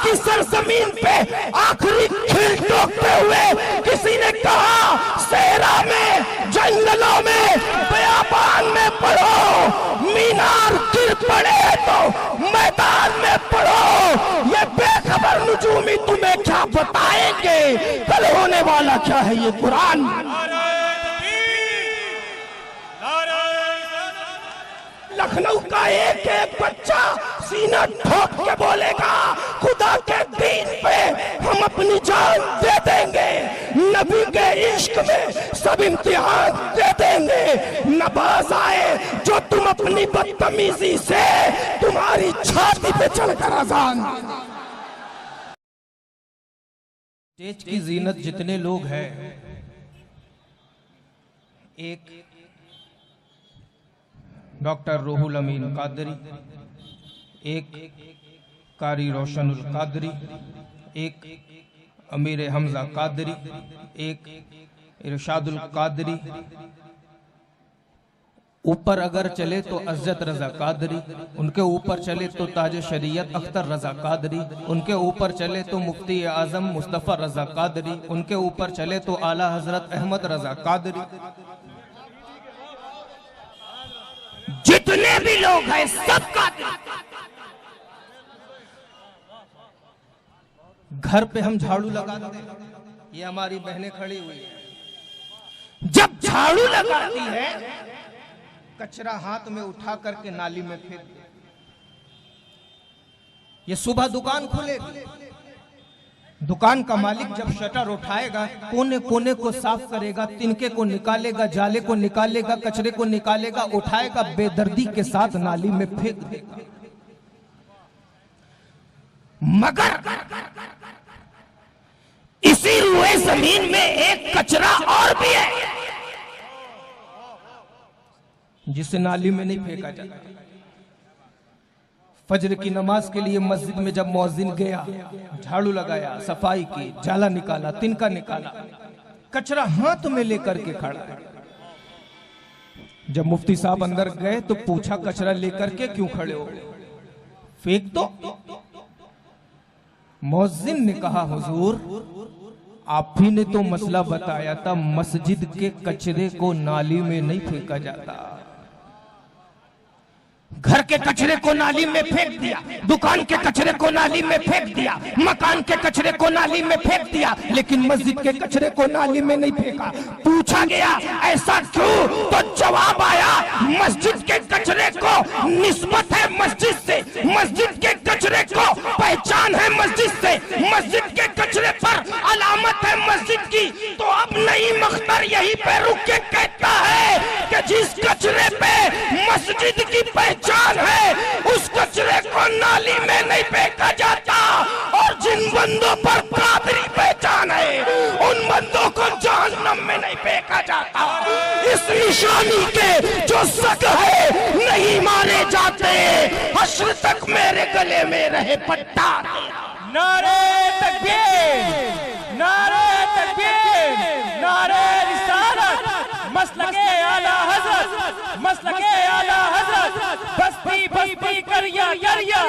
की सरजमीन पे आखिरी खील ठोकते हुए किसी ने कहा सेरा में, जंगलों में, बयाबान में पढ़ो, मीनार गिर पड़े तो मैदान में पढ़ो। ये बेखबर नुजूमी तुम्हें क्या बताएंगे कल होने वाला क्या है ये कुरान। लखनऊ का एक एक बच्चा सीना ठोक के बोलेगा खुदा के दीन पे हम अपनी जान दे देंगे, नबी के इश्क में सब इम्तिहान दे देंगे। नबाज आए जो तुम अपनी बदतमीजी से तुम्हारी छाती पे चढ़कर अजान। स्टेज की जीनत जितने लोग हैं, एक डॉक्टर रूहुल अमीन कादरी, एक कारी रोशनुल कादरी, एक अमीर हमजा कादरी, एक इरशादुल कादरी, ऊपर अगर चले तो अज़्ज़त रज़ा कादरी, उनके ऊपर चले तो ताज शरीयत अख्तर रज़ा कादरी, उनके ऊपर चले तो मुफ्ती आज़म मुस्तफ़ा रज़ा कादरी, उनके ऊपर चले तो आला हज़रत अहमद रज़ा कादरी। जितने भी लोग हैं सब कादरी। घर पे हम झाड़ू लगाते हैं, ये हमारी बहनें खड़ी हुई है, जब झाड़ू लगाती है कचरा हाथ में उठा करके नाली में फेंक दे। ये सुबह दुकान खुलेगी, दुकान का मालिक जब शटर उठाएगा कोने कोने को साफ करेगा, तिनके को निकालेगा, जाले को निकालेगा, कचरे को निकालेगा, उठाएगा, बेदर्दी के साथ नाली में फेंक देगा। मगर इसी रुए जमीन में एक कचरा और भी है जिसे नाली में नहीं फेंका जाता। फजर की नमाज के लिए मस्जिद में जब मुअज्जिन गया, झाड़ू लगाया, सफाई की, जाला निकाला, तिनका निकाला, कचरा हाथ में लेकर के खड़ा है। जब मुफ्ती साहब अंदर गए तो पूछा कचरा लेकर के क्यों खड़े हो, फेंक दो। मुअज्जिन ने कहा हुजूर आप ही ने तो मसला बताया था, मस्जिद के कचरे को नाली में नहीं फेंका जाता। घर के कचरे को नाली में फेंक दिया, दुकान के कचरे को नाली में फेंक दिया, मकान के कचरे को नाली में फेंक दिया, लेकिन मस्जिद के कचरे को नाली में नहीं फेंका। पूछा गया ऐसा क्यों, तो जवाब आया मस्जिद के कचरे को निस्बत है मस्जिद से, मस्जिद के कचरे को पहचान है मस्जिद से, मस्जिद के कचरे पर अलामत है मस्जिद की। तो अब नईम अख्तर यही पे रुक के कहता है कि जिस कचरे पे मस्जिद की पहचान है उस कचरे को नाली में नहीं फेंका जाता, और जिन बंदों पर कादरी पहचान है उन बंदों को जहन्नम में नहीं फेंका जाता। इस निशानी के जो सक है नहीं मारे जाते, हश्र तक मेरे गले में रहे पट्टा। नारे तकबीर, नारे तकबीर, नारे रिसालत, मसलके आला हज़रत, मसलके आला हज़रत, बस्ती बस्ती करिया करिया,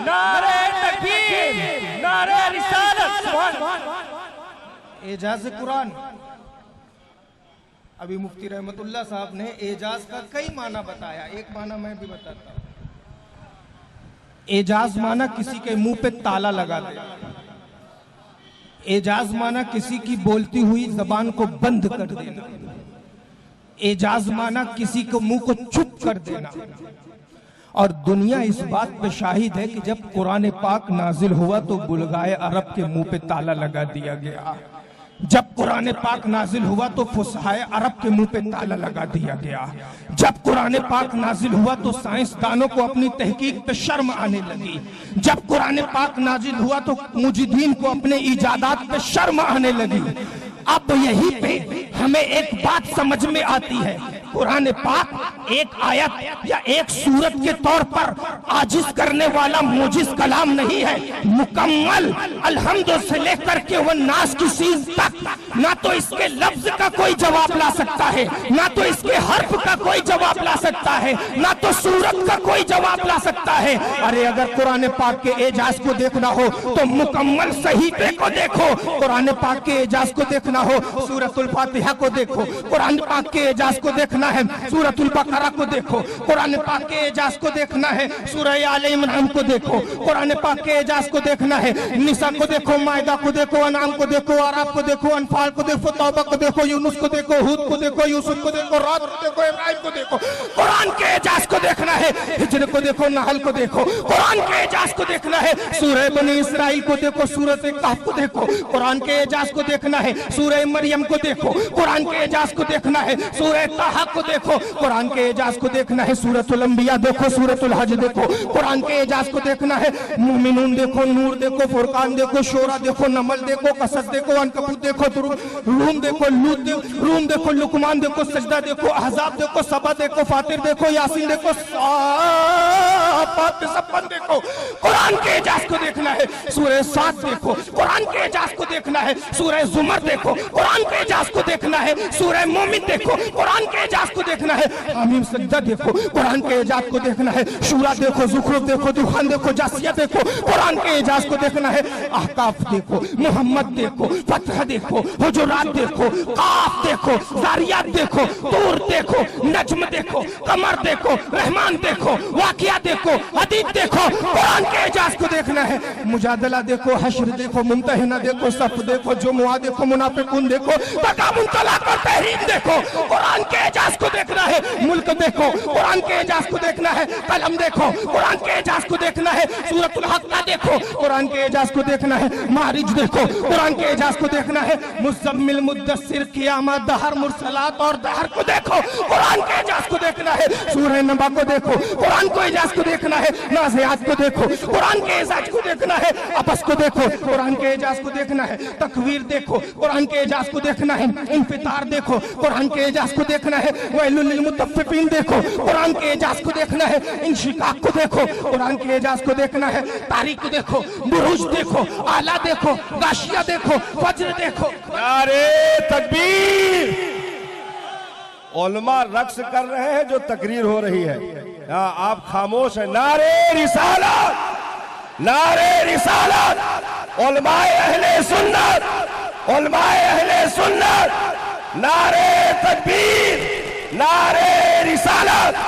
नारे तकबीर, नारे रिसालत। एजाज कुरान, अभी मुफ्ती रहमतुल्लाह साहब ने एजाज का कई माना बताया, एक माना मैं भी बताता हूं। एजाज माना किसी के मुंह पे ताला लगा दे, एजाज माना किसी की बोलती हुई जबान को बंद कर देना, एजाज माना किसी को मुंह को चुप कर देना। और दुनिया इस बात पे शाहिद है कि जब कुरान पाक नाजिल हुआ तो बुलगाए अरब के मुंह पे ताला लगा दिया गया। जब कुरान पाक नाजिल हुआ तो फुसहाए अरब के मुंह पे ताला लगा दिया गया। जब कुरान पाक नाजिल हुआ तो साइंसदानों को अपनी तहकीक पे शर्म आने लगी। जब कुरान पाक नाजिल हुआ तो मुजिदीन को अपने इजादात पे शर्म आने लगी। अब यहीं पे हमें एक बात समझ में आती है, कुरान पाक एक आयत या एक सूरत के तौर पर आजिज करने वाला मोजिज कलाम नहीं है। मुकम्मल अलहम्द से लेकर के व नास की सीन तक ना तो इसके लफ्ज का कोई जवाब ला सकता है, ना तो इसके हर्फ का कोई जवाब ला सकता है, ना तो सूरत का कोई जवाब ला सकता है। अरे अगर कुरान पाक के एजाज को देखना हो तो मुकम्मल सहीफे को देखो। कुरान पाक के एजाज को देखना हो सूरतुल फातिहा को देखो। कुरान पाक के एजाज को देखना है सूरतुल बकरा को देखो। कुरान पाक के एजाज को देखना है सूरह आले इमरान को देखो। कुरान पाक के एजाज को देखना है निसा को देखो, मायदा को देखो, अनाम को देखो, आराफ को देखो, अनफाल को देखो, तौबा को देखो, यूनुस को देखो, हूद को देखो, यूसुफ को देखो, रात को देखो, इब्राहिम को देखो। कुरान के एजाज को देखना है हिजर को देखो, नहल को देखो। कुरान के एजाज को देखना है सूरह बनी इसराइल को देखो, सूरत कहफ को देखो। कुरान के एजाज को देखना है सूरह मरियम को देखो। कुरान के एजाज को देखना है सूरह ताहा को देखो। कुरान के एजाज को देखना है सूरतुल अंबिया देखो, सूरतुल हज देखो। कुरान के एजाज को देखना है मुमिनून देखो, नूर देखो, फुरकान देखो, शोरा देखो, नमल देखो, कसस देखो, अनकबूत देखो, रूम देखो, रूम देखो, लुकमान देखो, सजदा देखो, अहजाब देखो, सबा देखो, फातिर देखो, यासीन देखो, सपन देखो। कुरान के एजाज को देखना है सूरह साद देखो। कुरान के एजाज को देखना है सूरह जुमर देखो। कुरान के एजाज को देखना है सूरह मोमिन देखो। कुरान के एजाज को देखना है हामीम सजदा देखो। कुरान के एजाज को देखना है शूरा देखो, जुखरुफ देखो, दुखान देखो, जासिया देखो। कुरान के एजाज को देखना है अहकाफ देखो, मोहम्मद देखो, फतह देखो, हुजुरात देखो, काफ देखो, जारियात देखो, तूर देखो, नज्म देखो, कमर देखो, रहमान देखो, वाकिया देखो, हदीद देखो। कुरान के एजाज को देखना है मुजादला देखो, हश्र देखो, मुमतहिना देखो, सफ देखो, जुमुआ देखो, मुनाफिकून देखो, तकाबुन, तलाक और तहरीम देखो। कुरान के एजाज को देखना है मुल्क देखो। कुरान के एजाज को देखना है कलम देखो। कुरान के एजाज को देखना है सूरतुल हक्का देखो। कुरान के एजाज को देखना है मारिज देखो। कुरान के एजाज को देखना है मुज़म्मिल, मुद्दस्सिर, क़ियामत, दहर, मुरसलात और दहर को देखो। कुरान के एजाज को देखना है सूरह नबा को देखो। कुरान को एजाज को देखना है नाज़ियात को देखो। कुरान के एजाज को देखना है अबस को देखो। कुरान के एजाज को देखना है तकवीर देखो। कुरान के एजाज को देखना है इंफितार देखो। कुरान के एजाज को देखना है वैलुल लिल मुतफ्फिफीन देखो। कुरान के एजाज को देखना है इंशिकाक को देखो। कुरान के एजाज को देखना है तारीख को देखो, बुरूज देखो, आला देखो, गाशिया देखो, फज्र देखो। नारे तकबीर। उलमा रक्स कर रहे हैं जो तकरीर हो रही है, आप खामोश हैं। नारे रिसालत, नारे रिसालत। उलमाए अहले सुन्नत, उलमाए अहले सुन्नत। नारे तकबीर, नारे रिसालत।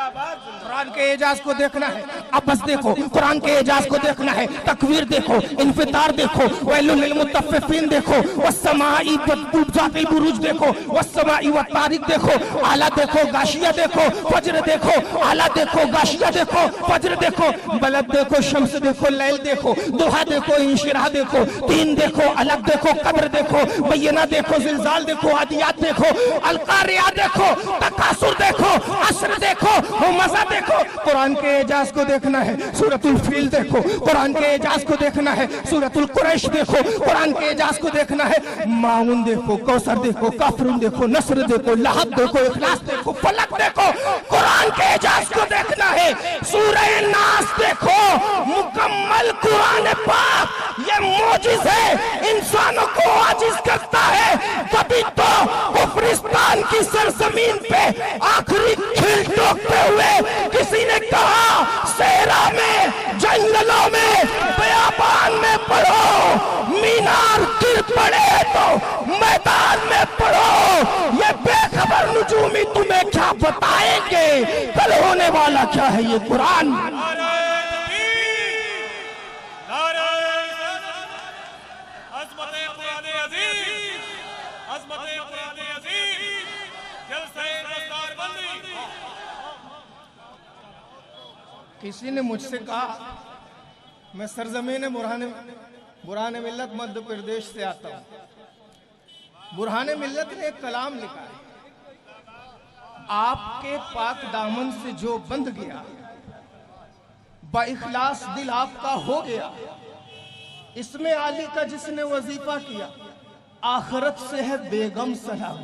कुरान के एजाज को देखना है अबस देखो। कुरान के एजाज को देखना है तकवीर देखो, इंफितार देखो, वैलुल लिल मुतफ्फिफीन देखो, वस्समाई ज़ातिल बुरूज देखो, वस्समाई व तारिक देखो, आला देखो, गाशिया देखो, फज्र देखो, आला देखो, गाशिया देखो, फज्र देखो, बलद देखो, शम्स देखो, लैल देखो, दुहा देखो, इंशिराह देखो, तीन देखो, अलग देखो, कब्र देखो, बय्यना देखो, जिलजाल देखो, आदियात देखो, अलकारिया देखो, तकासुर देखो, अस्र देखो, हुमज़ा देखो। कुरान के एजाज को देखना है सूरतुल फील देखो। कुरान के एजाज को देखना है सूरतुल कुरैश देखो। कुरान के एजाज को देखना है माउन देखो, कौसर देखो, काफरून देखो, नस्र देखो, लहब देखो, इखलास देखो, फलक देखो। कुरान के एजाज को देखना है सूरह नास देखो। मुकम्मल कुरान पाक ये मौजिज़ है, इंसानों को आजिज करता है। तभी तो कुफरिस्तान की सरजमीन पे आखिरी खिल ठोकते हुए किसी ने कहा सेहरा में, जंगलों में, बयाबान में पढ़ो, मीनार गिर पड़े तो मैदान में पढ़ो। ये बेखबर नुजूमी तुम्हें क्या बताएंगे, कल होने वाला क्या है ये कुरान। किसी ने मुझसे कहा, मैं सरजमीन बुरहान मिल्लत मध्य प्रदेश से आता हूँ। बुरहान मिल्लत ने एक कलाम लिखा है, आपके पाक दामन से जो बंध गया, बाइखलास दिल आपका हो गया। इसमें आली का जिसने वजीफा किया, आखिरत से है बेगम सलाम।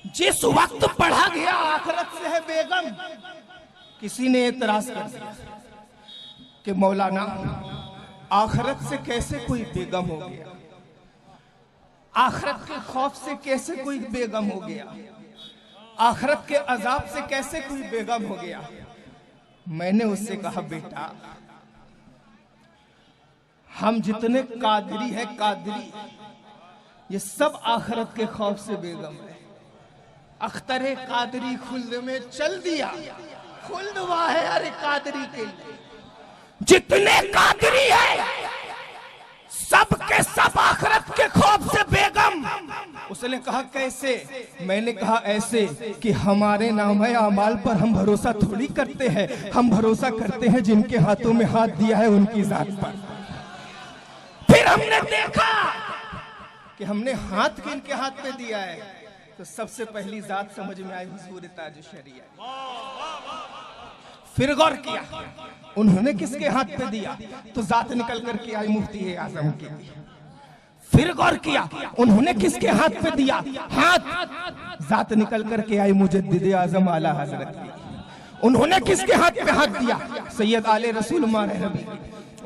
जिस वक्त पढ़ा गया आखिरत से है बेगम, किसी ने एतराज कर दिया कि मौलाना आखिरत से कैसे कोई बेगम हो गया, आखिरत के खौफ से कैसे कोई बेगम हो गया, आखिरत के अजाब से कैसे कोई बेगम हो गया। मैंने उससे कहा बेटा, हम जितने कादरी है कादरी, ये सब आखिरत के खौफ से बेगम है। अख्तरे कादरी खुल्द में चल दिया, खुल्द वाह है अरे कादरी के लिए। जितने कादरी है सब के सब आखिरत के खौफ से बेगम। उसने कहा कैसे? मैंने कहा ऐसे कि हमारे नामे अमाल पर हम भरोसा थोड़ी करते हैं, हम भरोसा करते हैं जिनके हाथों में हाथ दिया है उनकी जात पर। फिर हमने देखा कि हमने हाथ किनके हाथ पे दिया है, तो सबसे पहली जात समझ में आई हुजूर ताज शरीयत। फिर गौर किया उन्होंने किसके हाथ पे दिया, तो जात निकल करके आई मुफ्ती आजम की। फिर गौर किया उन्होंने किसके हाथ पे दिया, हाथ जात निकल करके आई मुजद्दिद आजम आला हजरत की। उन्होंने किसके हाथ पे हाथ दिया, सैयद आले रसूल मारे रबी।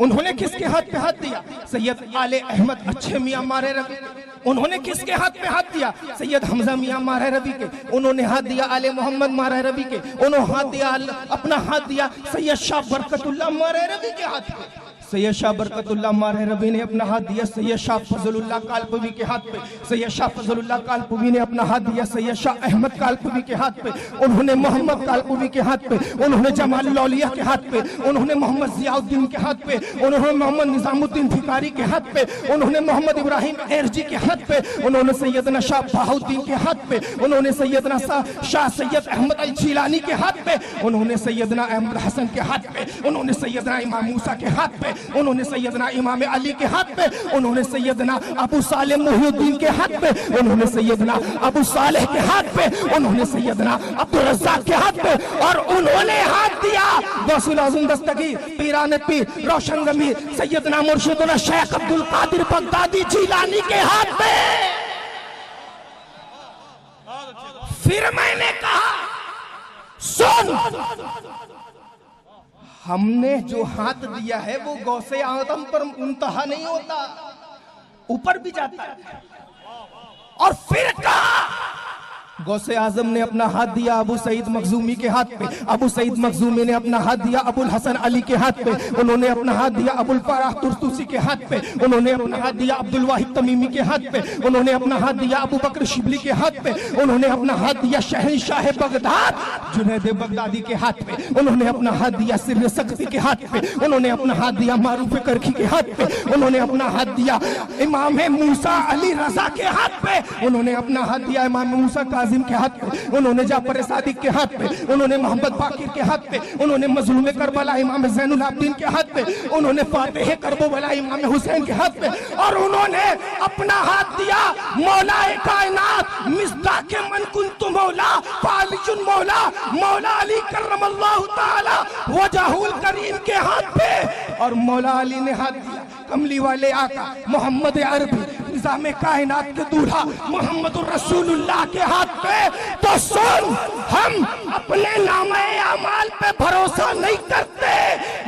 उन्होंने किसके हाथ पे हाथ दिया, सैयद आले अहमद अच्छे मियां मारे रबी। उन्होंने किसके हाथ पे हाथ दिया, सैयद हमजा मियां मारे रबी के। उन्होंने हाथ दिया आले मोहम्मद मारे रबी के। उन्होंने हाथ दिया अपना हाथ दिया सैयद शाह बरकतुल्लाह मारे रबी के हाथ पे। सैयद शाह बरकतुल्लाह मारे रबी ने अपना हाथ दिया सैयद शाह फजलुल्लाह कालपवी के हाथ पे। सैयद शाह फजलुल्लाह कालपवी ने अपना हाथ दिया सैयद शाह अहमद कालपवी के हाथ पे। उन्होंने मोहम्मद कालपवी के हाथ पे, उन्होंने जमाल औलिया के हाथ पे, उन्होंने मोहम्मद जियाउद्दीन के हाथ पे, उन्होंने मोहम्मद निजामुद्दीन भिकारी के हाथ पे, उन्होंने मोहम्मद इब्राहिम एरजी के हाथ पे, उन्होंने सैयदना शाह बहाउद्दीन के हाथ पे, उन्होंने सैयदना शाह सैयद अहमद अल जिलानी के हाथ पे, उन्होंने सैयदना अहमद हसन के हाथ पे, उन्होंने सैयदना इमाम मूसा के हाथ पे, उन्होंने सैयदना इमाम अली के हाथ पे, उन्होंने सैयदना अबू सालेह मुहिउद्दीन के हाथ पे, उन्होंने सैयदना अबू सालेह के हाथ पे, उन्होंने सैयदना अब्दुल रज़्ज़ाक के हाथ पे, और उन्होंने हाथ दिया गौसुल आज़म दस्तगीर पीराने पीर रोशन गमीर सैयदना मुर्शिदुना शेख अब्दुल कादिर बगदादी जिलानी के हाथ पे। फिर मैंने कहा सुन, हमने जो हाथ दिया है वो गौसे आदम पर मुंतहा नहीं होता, ऊपर भी जाता है। और फिर कहा गौसे आजम ने अपना हाथ दिया अबू सईद मखजूमी के हाथ पे, अबू सईद मखजूमी ने अपना हाथ दिया अबुल हसन अली के हाथ पे, उन्होंने अपना हाथ दिया अबुल फराह तुर्तुसी के हाथ पे, उन्होंने अपना हाथ दिया अब्दुल वाहिद तमीमी के हाथ पे, उन्होंने अपना हाथ दिया अबू बकर शिबली के हाथ पे, उन्होंने अपना हाथ दिया शहंशाह बगदाद जुनैद बगदादी के हाथ पे, उन्होंने अपना हाथ दिया सिर सख्ती के हाथ पे, उन्होंने अपना हाथ दिया मारूफ करखी के हाथ पे, उन्होंने अपना हाथ दिया इमाम मूसा अली रजा के हाथ पे, उन्होंने अपना हाथ दिया इमाम मूसा काजिम के हाथ पे, उन्होंने जाफर सादिक के हाथ पे, उन्होंने मोहम्मद बाकिर के हाथ पे, उन्होंने मजलूम करबला इमाम ज़ैनुल आबिदीन के हाथ पे, उन्होंने फातिह करबला इमाम हुसैन के हाथ पे, और उन्होंने अपना हाथ दिया मौलाए कायनात मिस्दाक मन कुंतु मौला फालिजुन मौला मौला अली करमल्लाहु ताला वजहुल करीम के हाथ पे, और मौला अली ने हाथ दिया कमली वाले आका मोहम्मद अरबी निज़ाम कायनात के दूल्हा मोहम्मद रसूलुल्लाह के हाथ पे। तो सुन, हम अपने नामे अमाल पे भरोसा नहीं करते,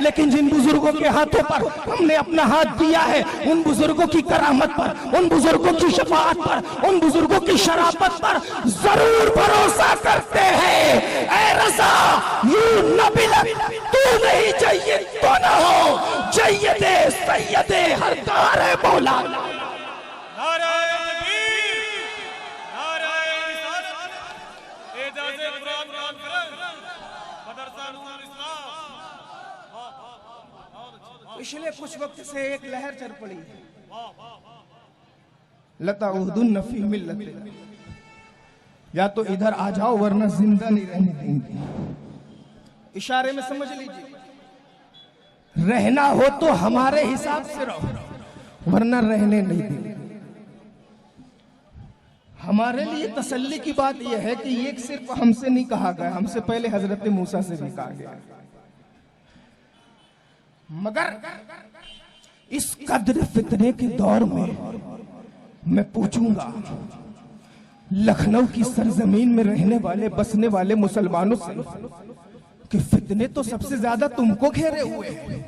लेकिन जिन बुजुर्गों के हाथों पर हमने अपना हाथ दिया है उन बुजुर्गों की करामत पर, उन बुजुर्गों की शफाअत पर, उन बुजुर्गों की शराफत पर जरूर भरोसा करते हैं। ऐ रज़ा यू नबी तू नहीं चाहिए तो ना हो, जय्यदे सैयदे हर कार है मौला। पिछले कुछ वक्त से एक लहर चल पड़ी है, लताउदुन फी मिल्लत, या तो इधर आ जाओ वरना जिंदा नहीं रहने देंगे। इशारे में समझ लीजिए, रहना हो तो हमारे हिसाब से रहो वरना रहने नहीं देंगे। हमारे लिए तसल्ली की बात यह है कि ये सिर्फ हमसे नहीं कहा गया, हमसे पहले हजरत मूसा से भी कहा गया। मगर इस कद्र फितने के दौर में मैं पूछूंगा लखनऊ की सरजमीन में रहने वाले बसने वाले मुसलमानों से कि फितने तो सबसे ज्यादा तुमको घेरे हुए हैं,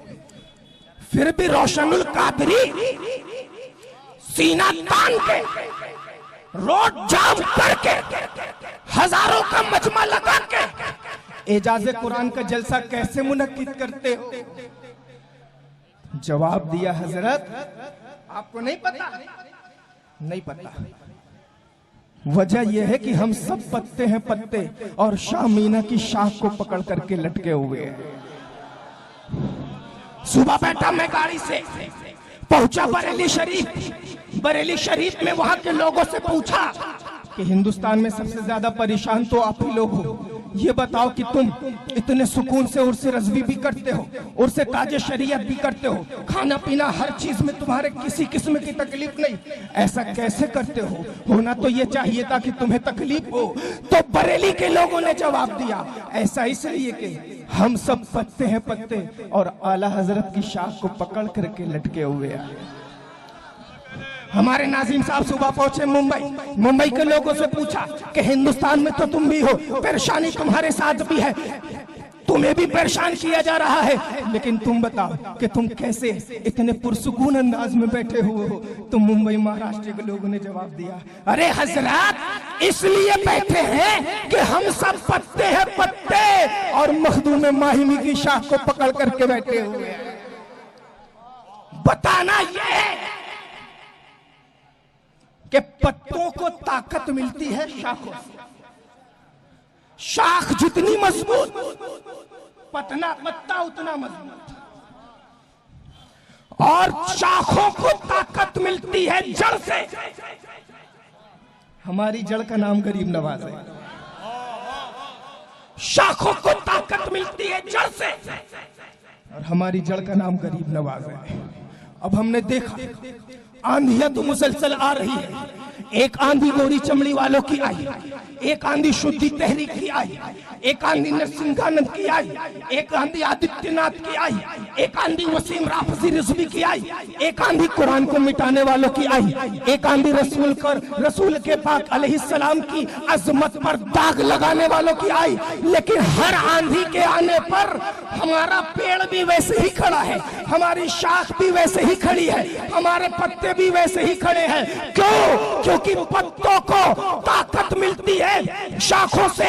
फिर भी रोशनुल कादरी सीना तान के रोड जाम करके हजारों का मजमा लगा के एजाज़े कुरान का जलसा कैसे मुनक्किद करते हो? जवाब दिया, हजरत आपको नहीं पता, नहीं पता। वजह यह है कि हम सब पत्ते हैं पत्ते और शाह मीना की शाख को पकड़ करके लटके हुए हैं। सुबह बैठा मैं गाड़ी से, पहुंचा बरेली शरीफ। बरेली शरीफ में वहां के लोगों से पूछा कि हिंदुस्तान में सबसे ज्यादा परेशान तो आप ही लोग हो, ये बताओ कि तुम इतने सुकून से उर्से रज़वी भी करते हो, उर्से ताजे शरीयत भी करते हो, खाना पीना हर चीज में तुम्हारे किसी किस्म की तकलीफ नहीं, ऐसा कैसे करते हो? होना तो ये चाहिए था कि तुम्हें तकलीफ हो। तो बरेली के लोगों ने जवाब दिया, ऐसा इसलिए कि हम सब पत्ते हैं पत्ते और आला हजरत की शाख को पकड़ करके लटके हुए हैं। हमारे नाज़िम साहब सुबह पहुंचे मुंबई के लोगों से पूछा कि हिंदुस्तान में तो तुम भी हो, परेशानी तुम्हारे साथ भी है, तुम्हें भी परेशान किया जा रहा है, लेकिन तुम बताओ कि तुम कैसे इतने पुरसुकून अंदाज में बैठे हुए हो? तो मुंबई महाराष्ट्र के लोगों ने जवाब दिया, अरे हजरत इसलिए बैठे हैं कि हम सब पत्ते हैं पत्ते और मखदूम माहिमी की शाख को पकड़ करके बैठे हुए हैं। बताना ये कि पत्तों को ताकत मिलती है शाखों से। शाख जितनी मजबूत, पत्ता उतना मजबूत, और शाखों को ताकत मिलती है जड़ से। हमारी जड़ का नाम गरीब नवाज है। शाखों को ताकत मिलती है जड़ से और हमारी जड़ का नाम गरीब नवाज है। अब हमने देखा आंधियां तो मुसलसल आ रही है, एक आंधी गोरी चमड़ी वालों की आई, एक आंधी शुद्धि तहरीक की आई, एक आंधी नरसिंहानंद की आई, एक आंधी आदित्यनाथ की आई, एक आंधी वसीम राफजी रिजवी की आई, एक आंधी कुरान को मिटाने वालों की आई, एक आंधी रसूल के पाक अलैहिस्सलाम की अजमत पर दाग लगाने वालों की आई। लेकिन हर आंधी के आने पर हमारा पेड़ भी वैसे ही खड़ा है, हमारी शाख भी वैसे ही खड़ी है, हमारे पत्ते भी वैसे ही खड़े हैं। क्यों? क्योंकि पत्तों को ताकत मिलती है शाखों से,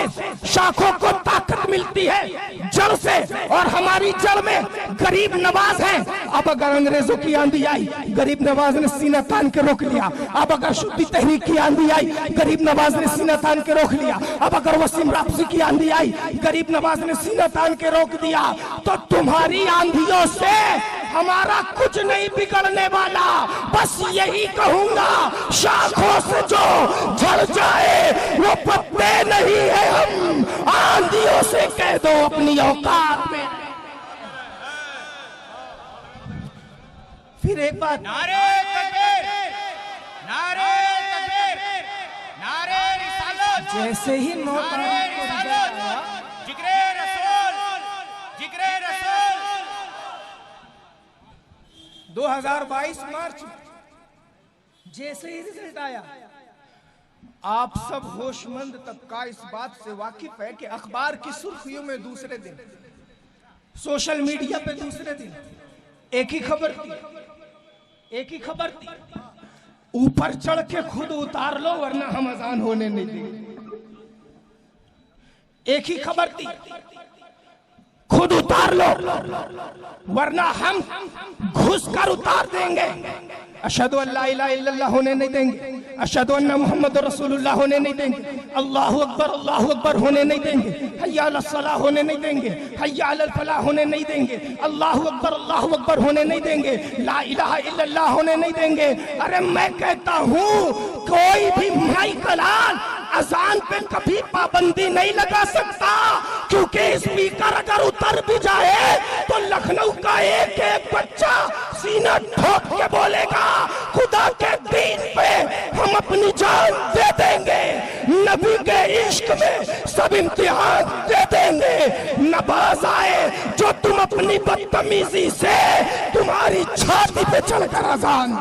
शाखों को ताकत मिलती है जड़ से, और हमारी जड़ में गरीब नवाज है। अब अगर अंग्रेजों की आंधी आई, गरीब नवाज ने सीना तान के रोक लिया। अब अगर शुद्धि तहरीक की आंधी आई, गरीब नवाज ने सीना तान के रोक लिया। अब अगर वसीम राफजी की आंधी आई, गरीब नवाज ने सीना तान के रोक दिया। तो तुम्हारी आंधियों से हमारा कुछ नहीं बिगड़ने वाला। बस यही कहूंगा, शाखों से जो झड़ जाए वो पत्ते नहीं है हम। आंधियों से कह दो अपनी औकात में। फिर एक बात, नारे तकबीर, नारे तकबीर, नारे रिसालत, जैसे ही नारे रिसालत, जिक्रे रसूल, जिक्रे रसूल। 2022 मार्च जैसे ही रिजल्ट आया, आप सब होशमंद तबका इस बात से वाकिफ है कि अखबार की सुर्खियों में दूसरे दिन, सोशल मीडिया पे दूसरे दिन एक ही खबर थी, एक ही खबर थी, ऊपर चढ़ के खुद उतार लो वरना हम अजान होने नहीं देंगे। एक ही खबर थी, खुद उतार लो वरना हम घुस कर उतार देंगे। अशहदु अल्ला इलाहा इल्लल्लाह होने नहीं देंगे, अशहदु अन्ना मुहम्मद रसूलुल्लाह होने नहीं देंगे, अल्लाहु अकबर होने नहीं देंगे, हय्या अला सलाह होने नहीं देंगे, हय्या अला फलाह होने नहीं देंगे, अल्लाहु अकबर होने नहीं देंगे, ला इलाहा इल्लल्लाह होने नहीं देंगे। अरे मैं कहता हूँ कोई भी माई कलाल अजान पे कभी पाबंदी नहीं लगा सकता, क्योंकि स्पीकर अगर उतर भी जाए तो लखनऊ का एक एक बच्चा सीना ठोक के बोलेगा, खुदा के दीन पे हम अपनी जान दे देंगे, नबी के इश्क में सब इम्तिहान दे देंगे। नबाज आए जो तुम अपनी बदतमीजी से तुम्हारी छाती पे चढ़कर अजान